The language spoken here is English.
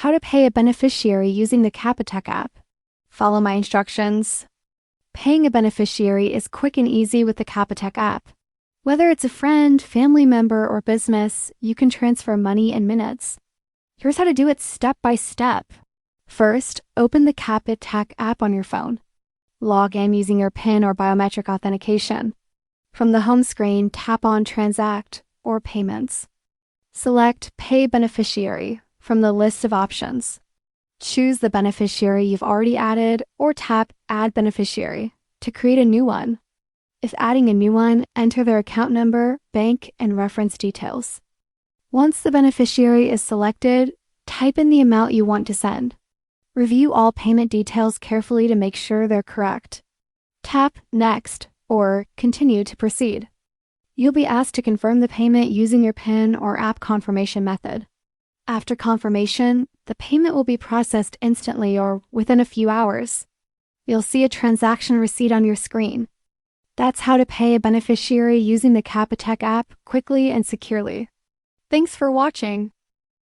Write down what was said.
How to pay a beneficiary using the Capitec app. Follow my instructions. Paying a beneficiary is quick and easy with the Capitec app. Whether it's a friend, family member, or business, you can transfer money in minutes. Here's how to do it step by step. First, open the Capitec app on your phone. Log in using your PIN or biometric authentication. From the home screen, tap on Transact or Payments. Select Pay Beneficiary from the list of options. Choose the beneficiary you've already added or tap Add Beneficiary to create a new one. If adding a new one, enter their account number, bank, and reference details. Once the beneficiary is selected, type in the amount you want to send. Review all payment details carefully to make sure they're correct. Tap Next or Continue to proceed. You'll be asked to confirm the payment using your PIN or app confirmation method. After confirmation, the payment will be processed instantly or within a few hours. You'll see a transaction receipt on your screen. That's how to pay a beneficiary using the Capitec app quickly and securely. Thanks for watching.